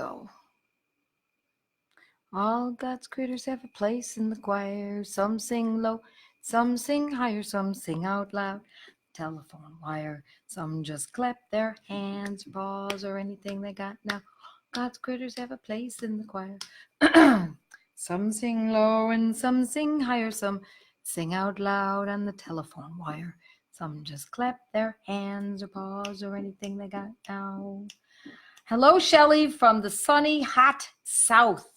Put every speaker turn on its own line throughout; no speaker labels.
go. All God's critters have a place in the choir. Some sing low, some sing higher, some sing out loud. Telephone wire. Some just clap their hands, paws, or anything they got now. God's critters have a place in the choir. Some sing low and some sing higher, some sing out loud on the telephone wire. Some just clap their hands or paws or anything they got now. Hello, Shelley from the sunny, hot South.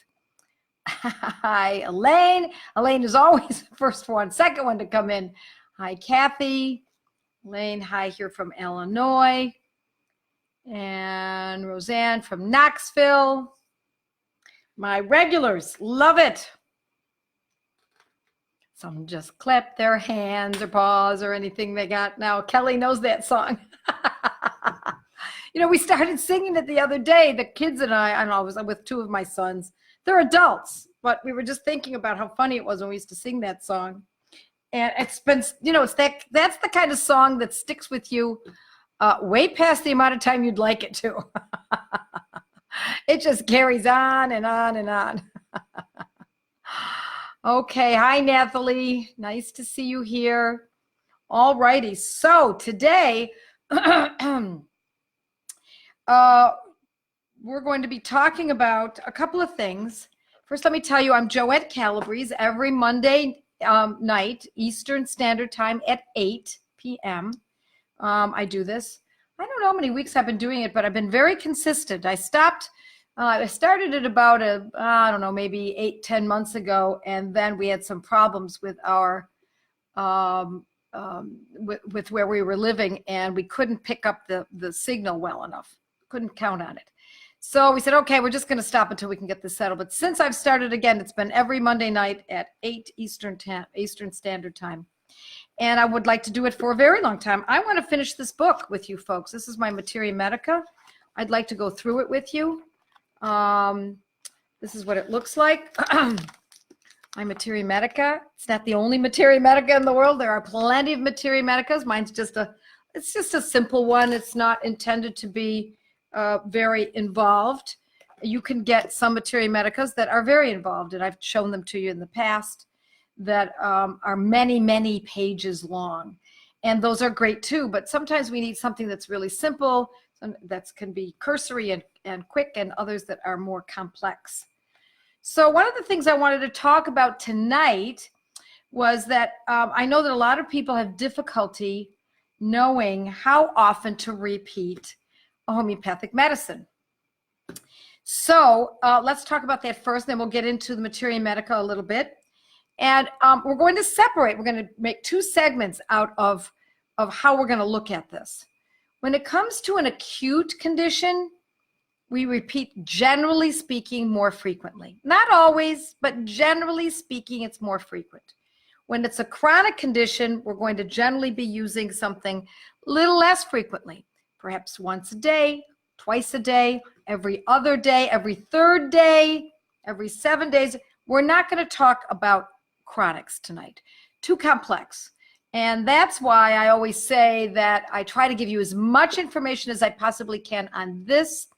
Hi, Elaine. Elaine is always the first one, second one to come in. Hi, Kathy. Elaine, hi here from Illinois. And Roseanne from Knoxville. My regulars, love it. Some just clap their hands or paws or anything they got now. Kelly knows that song. You know, we started singing it the other day, the kids and I don't know, I was with two of my sons. They're adults, but we were just thinking about how funny it was when we used to sing that song. And it's been, you know, that's the kind of song that sticks with you way past the amount of time you'd like it to. It just carries on and on and on. Okay, hi, Nathalie. Nice to see you here. All righty, so today, we're going to be talking about a couple of things. First, let me tell you, I'm Joette Calabrese. Every Monday night, Eastern Standard Time at 8 p.m. I do this. I don't know how many weeks I've been doing it, but I've been very consistent. I started it about I don't know, maybe 8-10 months ago, and then we had some problems with our with where we were living, and we couldn't pick up the signal well enough. Couldn't count on it. So we said, okay, we're just going to stop until we can get this settled. But since I've started again, it's been every Monday night at 8 Eastern Standard Time. And I would like to do it for a very long time. I want to finish this book with you folks. This is my Materia Medica. I'd like to go through it with you. This is what it looks like. My Materia Medica. It's not the only Materia Medica in the world. There are plenty of Materia Medicas. Mine's just a simple one. It's not intended to be very involved. You can get some Materia Medicas that are very involved, and I've shown them to you in the past, that are many, many pages long. And those are great too, but sometimes we need something that's really simple, that can be cursory and quick, and others that are more complex. So one of the things I wanted to talk about tonight was that I know that a lot of people have difficulty knowing how often to repeat a homeopathic medicine. So let's talk about that first, then we'll get into the Materia Medica a little bit. And we're going to separate. We're going to make two segments out of how we're going to look at this. When it comes to an acute condition, we repeat, generally speaking, more frequently. Not always, but generally speaking, it's more frequent. When it's a chronic condition, we're going to generally be using something a little less frequently, perhaps once a day, twice a day, every other day, every third day, every 7 days. We're not going to talk about chronics tonight. Too complex. And that's why I always say that I try to give you as much information as I possibly can on this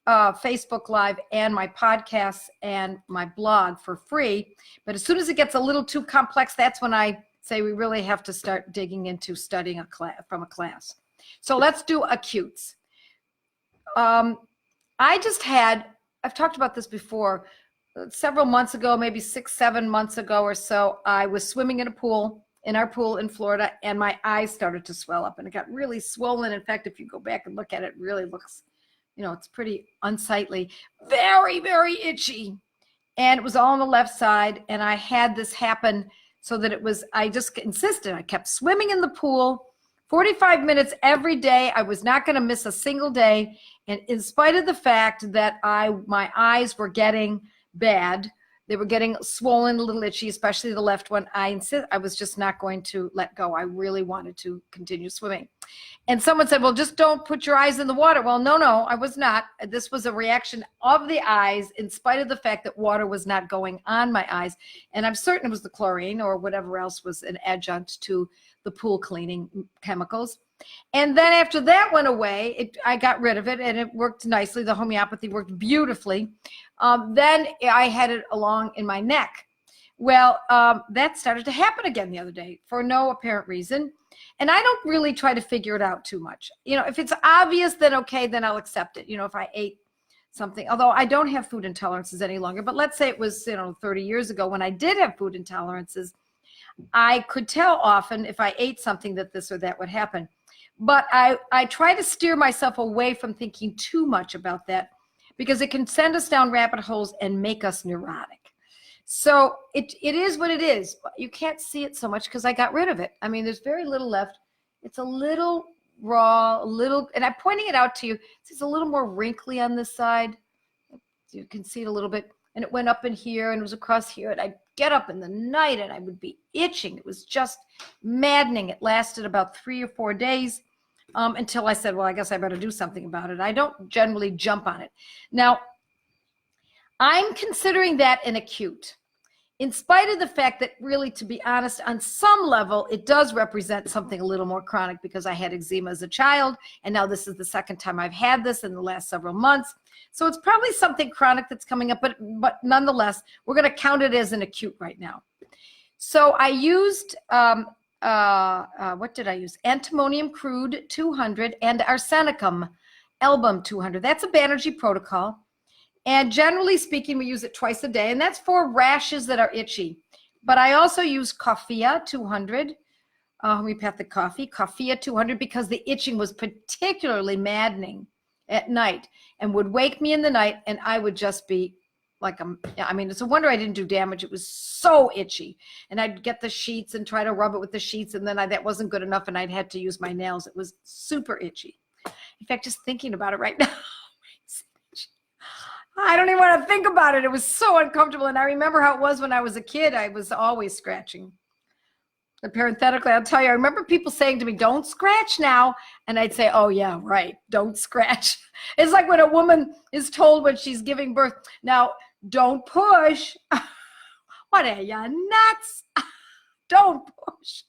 Facebook Live and my podcasts and my blog for free. But as soon as it gets a little too complex, that's when I say we really have to start digging into studying from a class. So let's do acutes. I've talked about this before, several months ago, maybe 6-7 months ago or so. I was swimming in our pool in Florida, and my eyes started to swell up, and it got really swollen. In fact, if you go back and look at it, it really looks, it's pretty unsightly, very, very itchy. And it was all on the left side, and I had this happen so that I just insisted. I kept swimming in the pool 45 minutes every day. I was not going to miss a single day. And in spite of the fact that my eyes were getting bad, they were getting swollen, a little itchy, especially the left one, I was just not going to let go. I really wanted to continue swimming. And someone said, well, just don't put your eyes in the water. Well, no, I was not. This was a reaction of the eyes in spite of the fact that water was not going on my eyes. And I'm certain it was the chlorine or whatever else was an adjunct to the pool cleaning chemicals. And then after that went away, I got rid of it, and it worked nicely. The homeopathy worked beautifully. Then I had it along in my neck. Well, that started to happen again the other day for no apparent reason. And I don't really try to figure it out too much. You know, if it's obvious, then okay, then I'll accept it. You know, if I ate something, although I don't have food intolerances any longer, but let's say it was, 30 years ago when I did have food intolerances, I could tell often if I ate something that this or that would happen. But I try to steer myself away from thinking too much about that, because it can send us down rabbit holes and make us neurotic. So it is what it is. You can't see it so much because I got rid of it. I mean, there's very little left. It's a little raw, and I'm pointing it out to you. It's a little more wrinkly on this side. You can see it a little bit. And it went up in here and it was across here. And I'd get up in the night and I would be itching. It was just maddening. It lasted about 3 or 4 days until I said, well, I guess I better do something about it. I don't generally jump on it. Now, I'm considering that an acute, in spite of the fact that really, to be honest, on some level, it does represent something a little more chronic, because I had eczema as a child, and now this is the second time I've had this in the last several months. So it's probably something chronic that's coming up, but nonetheless, we're going to count it as an acute right now. So I used, what did I use? Antimonium crude 200 and arsenicum album 200. That's a Banerjee protocol. And generally speaking, we use it twice a day, and that's for rashes that are itchy. But I also use Coffea 200, homeopathic coffee, Coffea 200, because the itching was particularly maddening at night and would wake me in the night, and I would just be like, I mean, it's a wonder I didn't do damage. It was so itchy. And I'd get the sheets and try to rub it with the sheets, and then that wasn't good enough, and I'd had to use my nails. It was super itchy. In fact, just thinking about it right now, I don't even want to think about it. It was so uncomfortable. And I remember how it was when I was a kid. I was always scratching. And parenthetically, I'll tell you, I remember people saying to me, don't scratch now. And I'd say, oh, yeah, right. Don't scratch. It's like when a woman is told when she's giving birth, now, don't push. What are you, nuts? Don't push.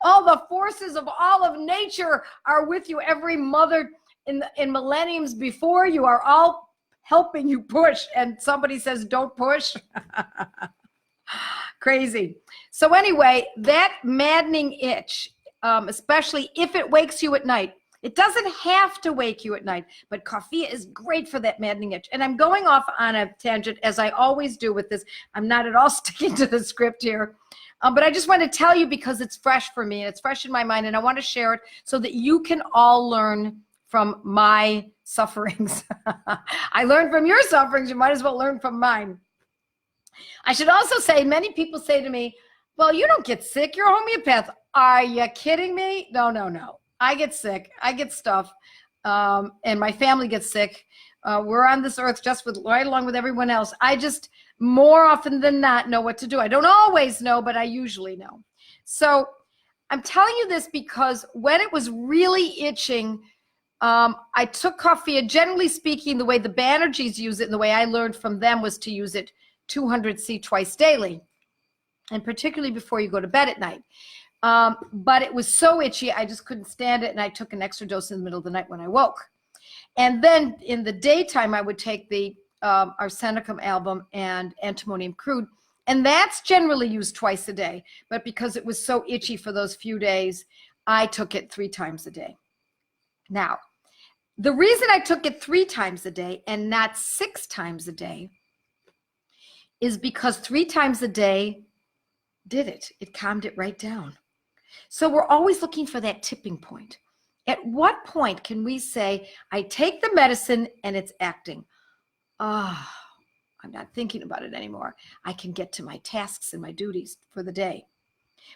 All the forces of all of nature are with you. Every mother in millenniums before you are all helping you push, and somebody says don't push. Crazy. So anyway, that maddening itch, especially if it wakes you at night, it doesn't have to wake you at night, but Coffea is great for that maddening itch. And I'm going off on a tangent, as I always do with this. I'm not at all sticking to the script here, but I just want to tell you because it's fresh for me and it's fresh in my mind, and I want to share it so that you can all learn from my sufferings. I learned from your sufferings. You might as well learn from mine. I should also say, many people say to me, well, you don't get sick. You're a homeopath. Are you kidding me? No. I get sick. I get stuff. And my family gets sick. We're on this earth just right along with everyone else. I just more often than not know what to do. I don't always know, but I usually know. So I'm telling you this because when it was really itching, I took Coffea. Generally speaking, the way the Banerjees use it and the way I learned from them was to use it 200C twice daily, and particularly before you go to bed at night. But it was so itchy, I just couldn't stand it, and I took an extra dose in the middle of the night when I woke. And then in the daytime, I would take the arsenicum album and antimonium crude, and that's generally used twice a day. But because it was so itchy for those few days, I took it 3 times a day. Now, the reason I took it 3 times a day and not 6 times a day is because 3 times a day did it. It calmed it right down. So we're always looking for that tipping point. At what point can we say, I take the medicine and it's acting? I'm not thinking about it anymore. I can get to my tasks and my duties for the day.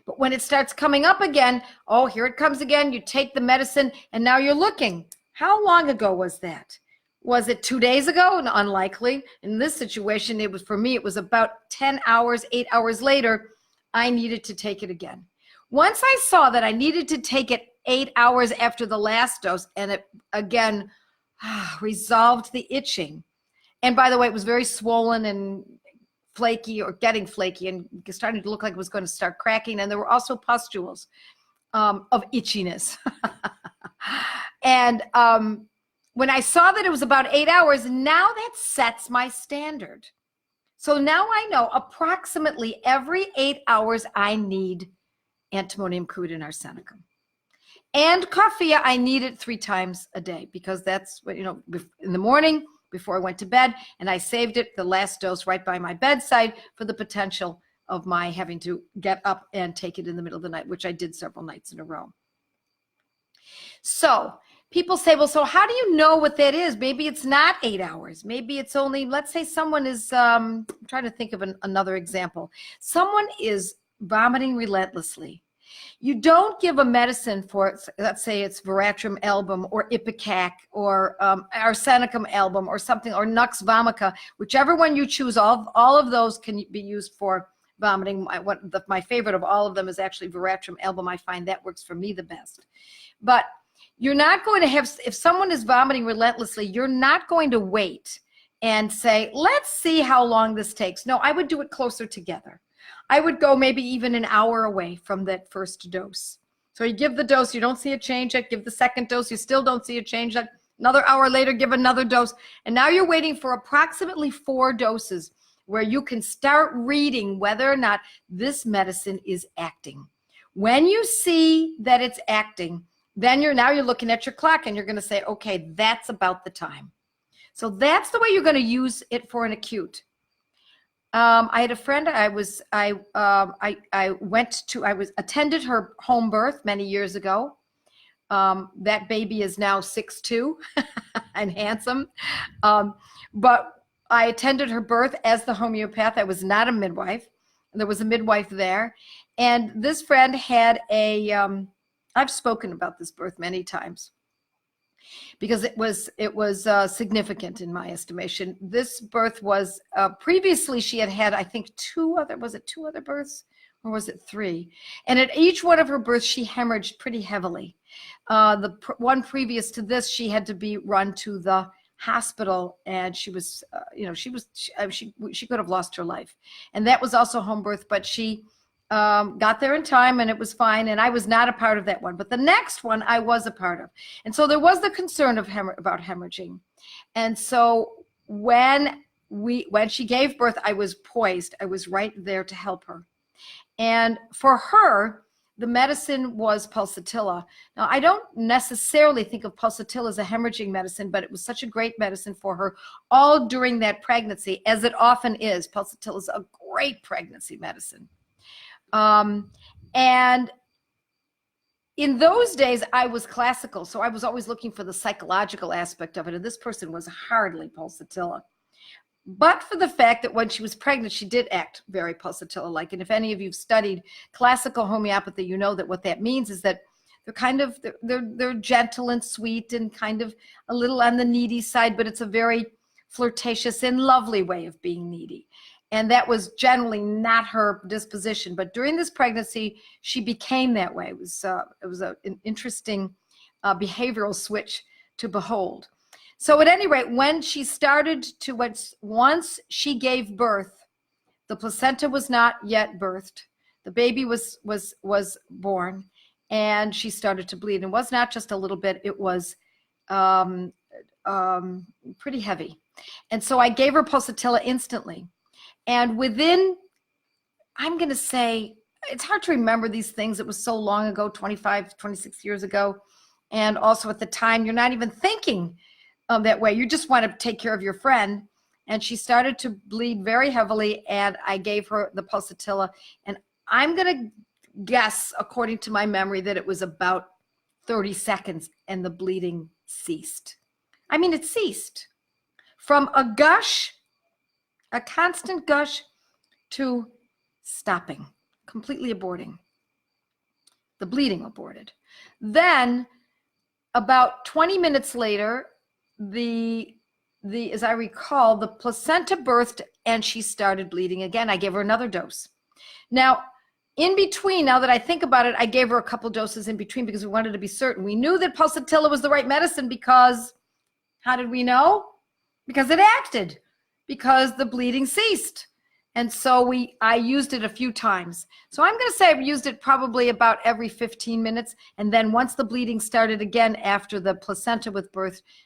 But when it starts coming up again, oh, here it comes again. You take the medicine and now you're looking. How long ago was that? Was it 2 days ago? Unlikely. In this situation, it was, for me, it was about 10 hours, 8 hours later, I needed to take it again. Once I saw that I needed to take it 8 hours after the last dose, and it again resolved the itching. And by the way, it was very swollen and flaky, or getting flaky, and starting to look like it was going to start cracking. And there were also pustules of itchiness. And when I saw that it was about 8 hours, now that sets my standard. So now I know approximately every 8 hours I need antimonium crude and arsenicum. And coffee, I need it 3 times a day because that's what, in the morning before I went to bed, and I saved it, the last dose, right by my bedside for the potential of my having to get up and take it in the middle of the night, which I did several nights in a row. So people say, well, so how do you know what that is? Maybe it's not 8 hours. Maybe it's only, let's say someone is, I'm trying to think of another example. Someone is vomiting relentlessly. You don't give a medicine for, let's say it's veratrum album or Ipecac or arsenicum album or something, or Nux vomica, whichever one you choose. All of those can be used for vomiting. My favorite of all of them is actually veratrum album. I find that works for me the best. But you're not going to have, if someone is vomiting relentlessly, you're not going to wait and say, let's see how long this takes. No, I would do it closer together. I would go maybe even an hour away from that first dose. So you give the dose, you don't see a change yet, give the second dose, you still don't see a change yet. Another hour later, give another dose. And now you're waiting for approximately 4 doses where you can start reading whether or not this medicine is acting. When you see that it's acting, then you're looking at your clock and you're going to say, okay, that's about the time. So that's the way you're going to use it for an acute. I had a friend. I attended her home birth many years ago. That baby is now 6'2" and handsome. But I attended her birth as the homeopath. I was not a midwife. There was a midwife there, and this friend had a. I've spoken about this birth many times because it was significant in my estimation. This birth was previously she had I think 2 other births, or was it 3? And at each one of her births she hemorrhaged pretty heavily. The one previous to this, she had to be run to the hospital, and she was she could have lost her life. And that was also home birth, but she got there in time and it was fine, and I was not a part of that one. But the next one I was a part of. And so there was the concern of about hemorrhaging. And so when she gave birth, I was poised. I was right there to help her. And for her, the medicine was pulsatilla. Now, I don't necessarily think of pulsatilla as a hemorrhaging medicine, but it was such a great medicine for her all during that pregnancy, as it often is. Pulsatilla is a great pregnancy medicine. And in those days, I was classical, so I was always looking for the psychological aspect of it, and this person was hardly pulsatilla. But for the fact that when she was pregnant, she did act very pulsatilla-like. And if any of you've studied classical homeopathy, you know that what that means is that they're gentle and sweet and kind of a little on the needy side, but it's a very flirtatious and lovely way of being needy. And that was generally not her disposition. But during this pregnancy, she became that way. It was an interesting behavioral switch to behold. So at any rate, when she started to, once she gave birth, the placenta was not yet birthed. The baby was born, and she started to bleed. And it was not just a little bit, it was pretty heavy. And so I gave her pulsatilla instantly. And within, I'm going to say, it's hard to remember these things. It was so long ago, 25, 26 years ago. And also at the time, you're not even thinking that way. You just want to take care of your friend. And she started to bleed very heavily, and I gave her the pulsatilla. And I'm going to guess, according to my memory, that it was about 30 seconds and the bleeding ceased. I mean, it ceased. From a gush, a constant gush, to stopping, completely aborting. The bleeding aborted. Then, about 20 minutes later, as I recall, the placenta birthed and she started bleeding again. I gave her another dose. Now, in between, now that I think about it, I gave her a couple doses in between because we wanted to be certain. We knew that pulsatilla was the right medicine because, how did we know? Because it acted, because the bleeding ceased. And so I used it a few times. So I'm going to say I've used it probably about every 15 minutes. And then once the bleeding started again after the placenta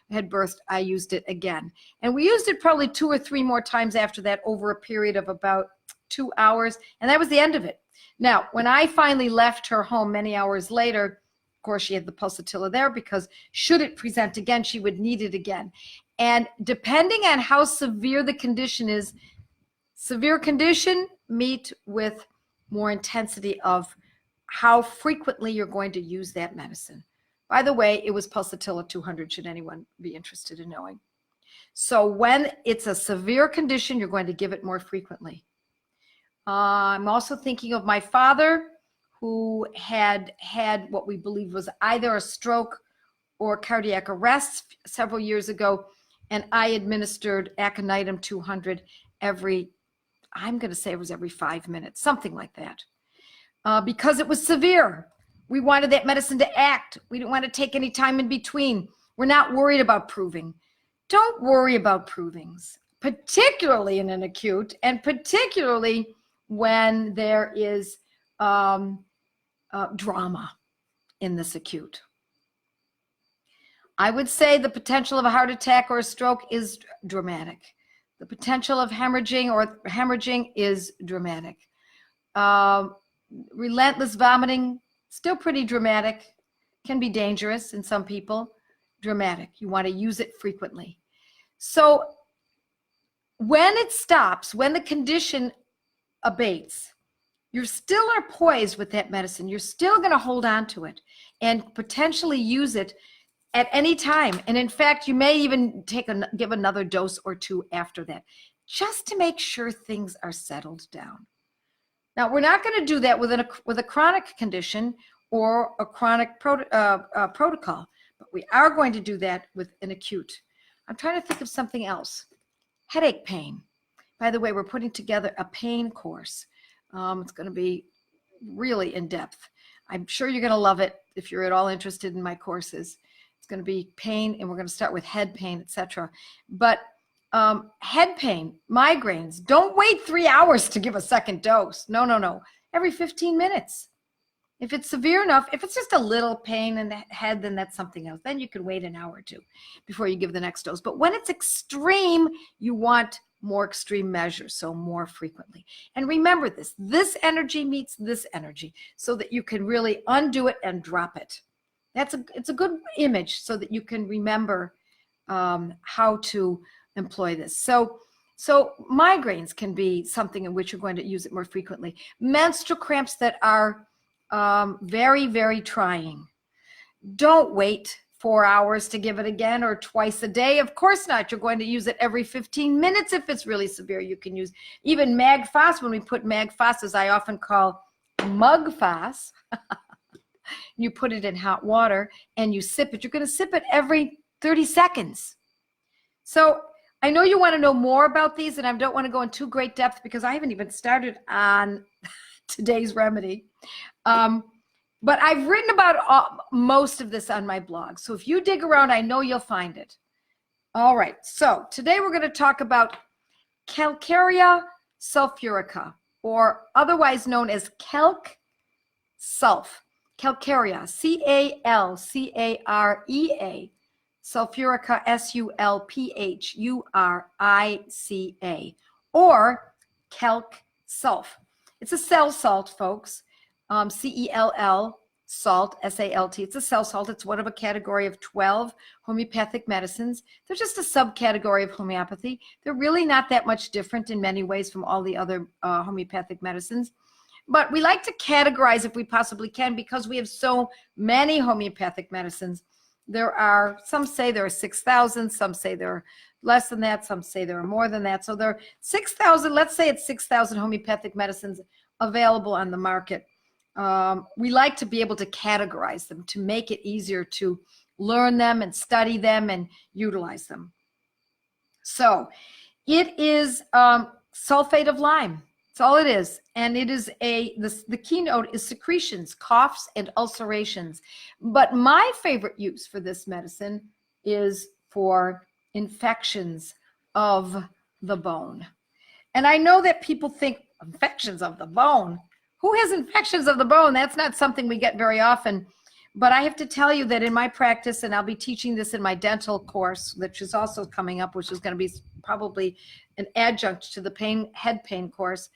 had birthed, I used it again. And we used it probably 2 or 3 more times after that over a period of about 2 hours. And that was the end of it. Now, when I finally left her home many hours later, of course, she had the pulsatilla there because should it present again, she would need it again. And depending on how severe the condition is, severe condition meet with more intensity of how frequently you're going to use that medicine. By the way, it was pulsatilla 200, should anyone be interested in knowing. So when it's a severe condition, you're going to give it more frequently. I'm also thinking of my father, who had what we believe was either a stroke or cardiac arrest several years ago, and I administered aconitum 200 I'm going to say it was every 5 minutes, something like that, because it was severe. We wanted that medicine to act. We didn't want to take any time in between. We're not worried about proving. Don't worry about provings, particularly in an acute, and particularly when there is drama in this acute. I would say the potential of a heart attack or a stroke is dramatic. The potential of hemorrhaging is dramatic. Relentless vomiting, still pretty dramatic, can be dangerous in some people. Dramatic. You want to use it frequently. So when it stops, when the condition abates, you still are poised with that medicine. You're still going to hold on to it and potentially use it at any time. And in fact, you may even give another dose or 2 after that, just to make sure things are settled down. Now, we're not going to do that with a chronic condition or a chronic protocol, but we are going to do that with an acute. I'm trying to think of something else. Headache pain. By the way, we're putting together a pain course. It's going to be really in depth. I'm sure you're going to love it if you're at all interested in my courses. It's going to be pain, and we're going to start with head pain, etc. But head pain, migraines, don't wait 3 hours to give a second dose. No. Every 15 minutes. If it's severe enough, if it's just a little pain in the head, then that's something else. Then you can wait an hour or 2 before you give the next dose. But when it's extreme, you want more extreme measures, so more frequently. And remember this energy meets this energy so that you can really undo it and drop it. It's a good image so that you can remember how to employ this. So migraines can be something in which you're going to use it more frequently. Menstrual cramps that are very, very trying. Don't wait 4 hours to give it again or twice a day. Of course not. You're going to use it every 15 minutes if it's really severe. You can use even Mag-Phos. When we put Mag-Phos, as I often call Mug-Phos, you put it in hot water and you sip it. You're going to sip it every 30 seconds. So I know you want to know more about these, and I don't want to go in too great depth because I haven't even started on today's remedy. But I've written about most of this on my blog. So if you dig around, I know you'll find it. All right. So today we're going to talk about Calcarea sulfurica, or otherwise known as calc sulf. Calcarea, C-A-L-C-A-R-E-A, sulfurica, S-U-L-P-H-U-R-I-C-A, or calc sulf. It's a cell salt, folks. C-E-L-L, salt, S-A-L-T. It's a cell salt. It's one of a category of 12 homeopathic medicines. They're just a subcategory of homeopathy. They're really not that much different in many ways from all the other homeopathic medicines. But we like to categorize if we possibly can because we have so many homeopathic medicines. Some say there are 6,000, some say there are less than that, some say there are more than that. So there are 6,000, let's say it's 6,000 homeopathic medicines available on the market. We like to be able to categorize them to make it easier to learn them and study them and utilize them. So it is sulfate of lime. That's all it is. And it is the keynote is secretions, coughs, and ulcerations. But my favorite use for this medicine is for infections of the bone. And I know that people think infections of the bone. Who has infections of the bone? That's not something we get very often. But I have to tell you that in my practice, and I'll be teaching this in my dental course, which is also coming up, which is going to be probably an adjunct to the head pain course.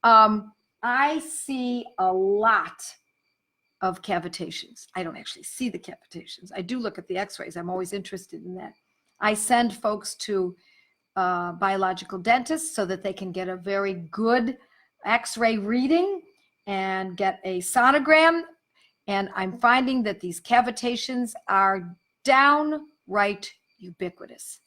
I see a lot of cavitations. I don't actually see the cavitations. I do look at the x-rays. I'm always interested in that. I send folks to biological dentists so that they can get a very good x-ray reading and get a sonogram. And I'm finding that these cavitations are downright ubiquitous.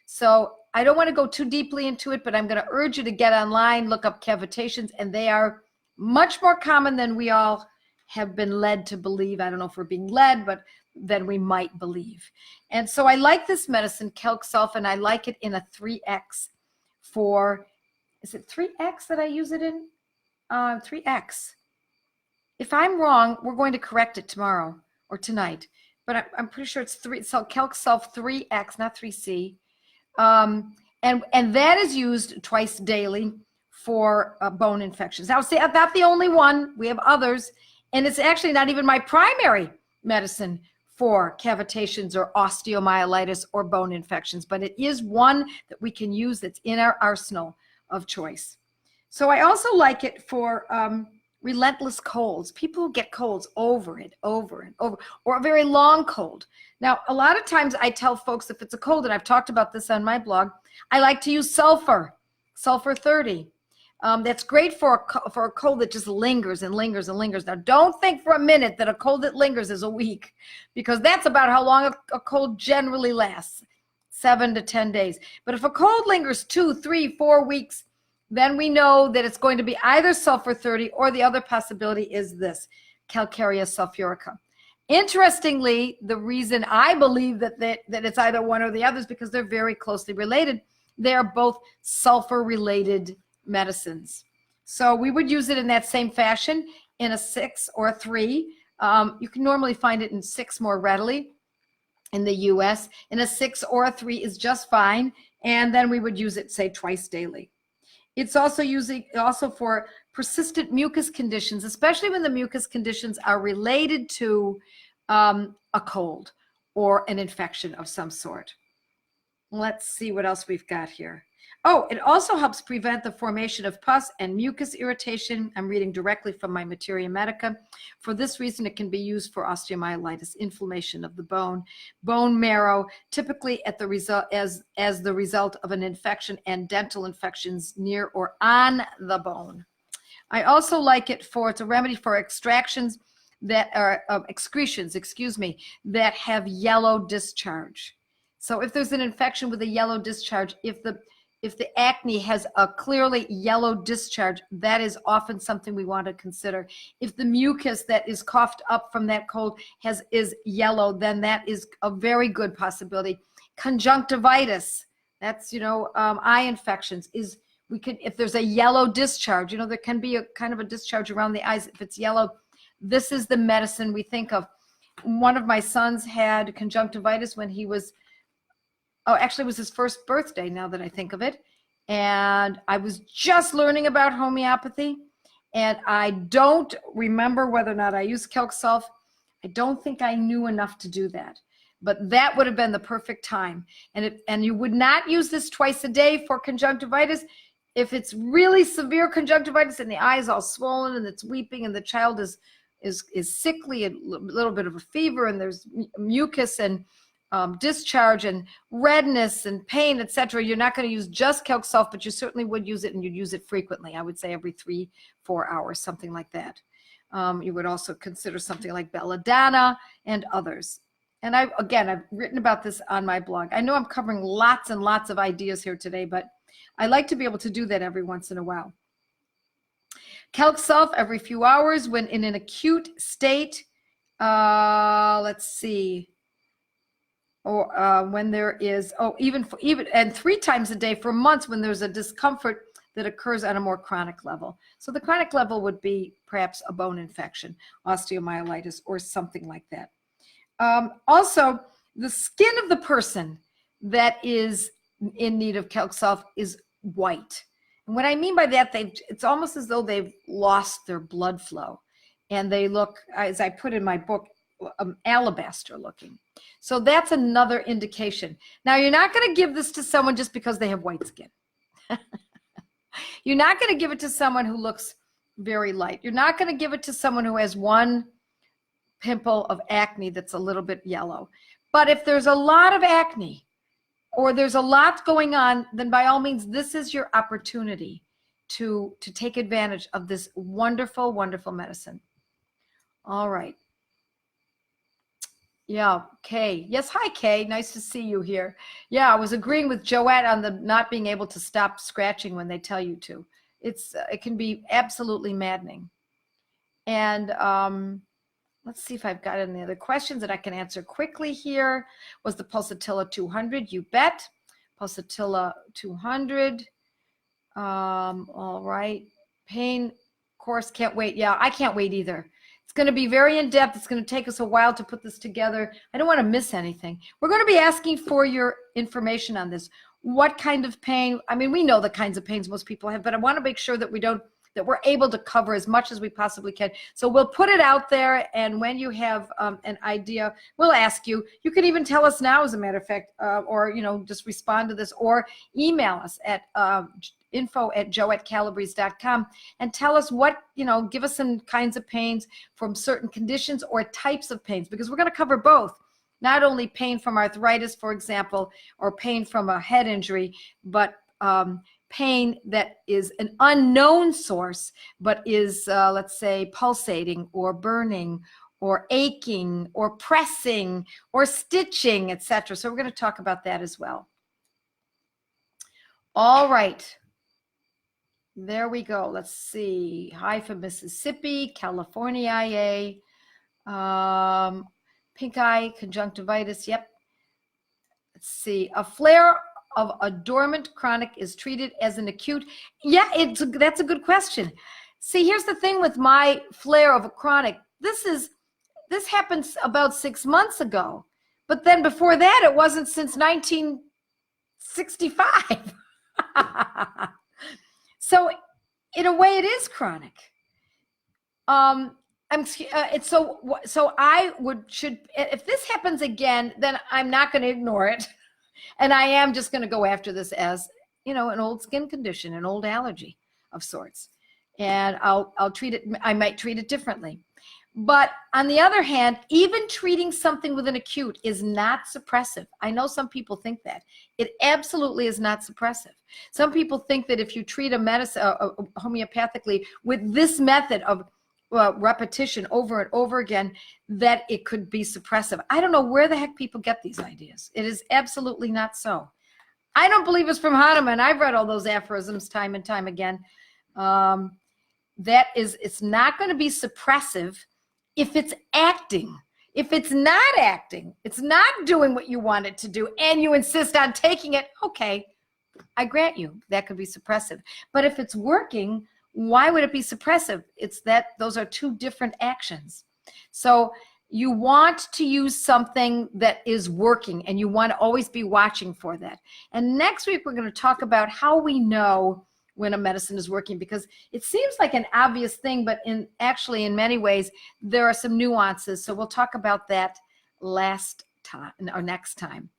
So I don't want to go too deeply into it, but I'm going to urge you to get online, look up cavitations, and they are much more common than we all have been led to believe. I don't know if we're being led, but than we might believe. And so I like this medicine, Calc Sulf, and I like it in a 3X for, is it 3X that I use it in? 3X. If I'm wrong, we're going to correct it tomorrow or tonight, but I'm pretty sure it's 3. So Calc Sulf 3X, not 3C. And that is used twice daily for bone infections. Now, see, I'm not the only one. We have others, and it's actually not even my primary medicine for cavitations or osteomyelitis or bone infections, but it is one that we can use that's in our arsenal of choice. So I also like it for relentless colds. People get colds over and over and over, or a very long cold. Now, a lot of times I tell folks if it's a cold, and I've talked about this on my blog, I like to use sulfur 30. That's great for a cold that just lingers and lingers and lingers. Now, don't think for a minute that a cold that lingers is a week, because that's about how long a cold generally lasts, 7 to 10 days. But if a cold lingers 2, 3, 4 weeks, then we know that it's going to be either sulfur 30, or the other possibility is this, Calcarea sulfurica. Interestingly, the reason I believe that it's either one or the other is because they're very closely related. They are both sulfur-related medicines. So we would use it in that same fashion in a 6 or a 3. You can normally find it in 6 more readily in the US. In a 6 or a 3 is just fine. And then we would use it, say, twice daily. It's also also for persistent mucus conditions, especially when the mucus conditions are related to a cold or an infection of some sort. Let's see what else we've got here. Oh, it also helps prevent the formation of pus and mucus irritation. I'm reading directly from my Materia Medica. For this reason, it can be used for osteomyelitis, inflammation of the bone marrow, typically at the result as the result of an infection and dental infections near or on the bone. I also like it for, it's a remedy for extractions that are excretions, that have yellow discharge. So if there's an infection with a yellow discharge, if the acne has a clearly yellow discharge, that is often something we want to consider. If the mucus that is coughed up from that cold is yellow, then that is a very good possibility. Conjunctivitis, that's, eye infections, if there's a yellow discharge, there can be a kind of a discharge around the eyes. If it's yellow, this is the medicine we think of. One of my sons had conjunctivitis when he was, actually it was his first birthday, now that I think of it. And I was just learning about homeopathy, and I don't remember whether or not I used Calc Sulf. I don't think I knew enough to do that, but that would have been the perfect time. And you would not use this twice a day for conjunctivitis. If it's really severe conjunctivitis and the eye is all swollen and it's weeping and the child is sickly, a little bit of a fever, and there's mucus and discharge and redness and pain, etc., you're not going to use just Calc Sulf, but you certainly would use it, and you'd use it frequently. I would say every 3-4 hours, something like that. You would also consider something like belladonna and others. And I've written about this on my blog. I know I'm covering lots and lots of ideas here today, but I like to be able to do that every once in a while. Calc Sulf every few hours when in an acute state. Let's see. Or when there is, even and 3 times a day for months when there's a discomfort that occurs on a more chronic level. So the chronic level would be perhaps a bone infection, osteomyelitis, or something like that. Also, the skin of the person that is in need of Calc Sulf is white. And what I mean by that, it's almost as though they've lost their blood flow. And they look, as I put in my book, alabaster looking. So that's another indication. Now, you're not going to give this to someone just because they have white skin. You're not going to give it to someone who looks very light. You're not going to give it to someone who has one pimple of acne that's a little bit yellow. But if there's a lot of acne or there's a lot going on, then by all means, this is your opportunity to take advantage of this wonderful, wonderful medicine. All right. Yeah, Kay. Yes, hi, Kay. Nice to see you here. Yeah, I was agreeing with Joette on the not being able to stop scratching when they tell you to. It can be absolutely maddening. And let's see if I've got any other questions that I can answer quickly here. Was the Pulsatilla 200? You bet. Pulsatilla 200. All right. Pain course, can't wait. Yeah, I can't wait either. It's going to be very in-depth. It's going to take us a while to put this together. I don't want to miss anything. We're going to be asking for your information on this. What kind of pain? I mean, we know the kinds of pains most people have, but I want to make sure that we're able to cover as much as we possibly can. So we'll put it out there, and when you have an idea, we'll ask you. You can even tell us now, as a matter of fact, or just respond to this, or email us at info@joettecalabrese.com and tell us what, give us some kinds of pains from certain conditions or types of pains, because we're going to cover both. Not only pain from arthritis, for example, or pain from a head injury, but pain that is an unknown source, but is, let's say, pulsating or burning or aching or pressing or stitching, etc. So we're going to talk about that as well. All right. There we go. Let's see. Hi from Mississippi, California, pink eye, conjunctivitis. Yep. Let's see. A flare of a dormant chronic is treated as an acute. Yeah, that's a good question. See, here's the thing with my flare of a chronic. This happened about 6 months ago, but then before that, it wasn't since 1965. So in a way, it is chronic. So I should, if this happens again, then I'm not going to ignore it. And I am just going to go after this as, an old skin condition, an old allergy of sorts. And I'll treat it, I might treat it differently. But on the other hand, even treating something with an acute is not suppressive. I know some people think that. It absolutely is not suppressive. Some people think that if you treat a medicine homeopathically with this method of repetition over and over again, that it could be suppressive. I don't know where the heck people get these ideas. It is absolutely not so. I don't believe it's from Hahnemann. I've read all those aphorisms time and time again. It's not going to be suppressive if it's acting. If it's not acting, it's not doing what you want it to do, and you insist on taking it, okay, I grant you that could be suppressive. But if it's working, why would it be suppressive? It's that those are two different actions. So you want to use something that is working, and you want to always be watching for that. And next week, we're going to talk about how we know when a medicine is working, because it seems like an obvious thing, but in many ways, there are some nuances. So we'll talk about that next time.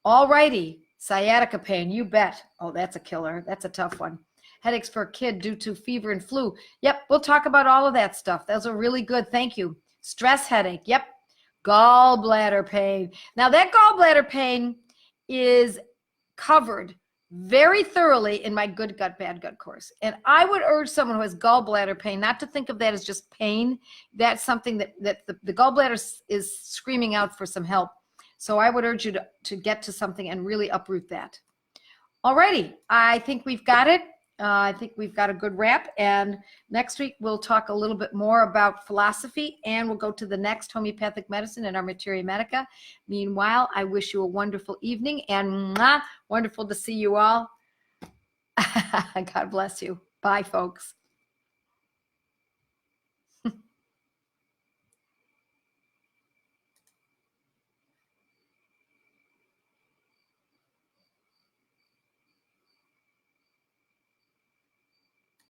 All righty. Sciatica pain, you bet. Oh, that's a killer. That's a tough one. Headaches for a kid due to fever and flu. Yep, we'll talk about all of that stuff. Those are really good. Thank you. Stress headache. Yep. Gallbladder pain. Now, that gallbladder pain is covered very thoroughly in my Good Gut, Bad Gut course. And I would urge someone who has gallbladder pain not to think of that as just pain. That's something that the gallbladder is screaming out for some help. So I would urge you to get to something and really uproot that. Alrighty, I think we've got it. I think we've got a good wrap. And next week, we'll talk a little bit more about philosophy, and we'll go to the next homeopathic medicine in our Materia Medica. Meanwhile, I wish you a wonderful evening, and wonderful to see you all. God bless you. Bye, folks.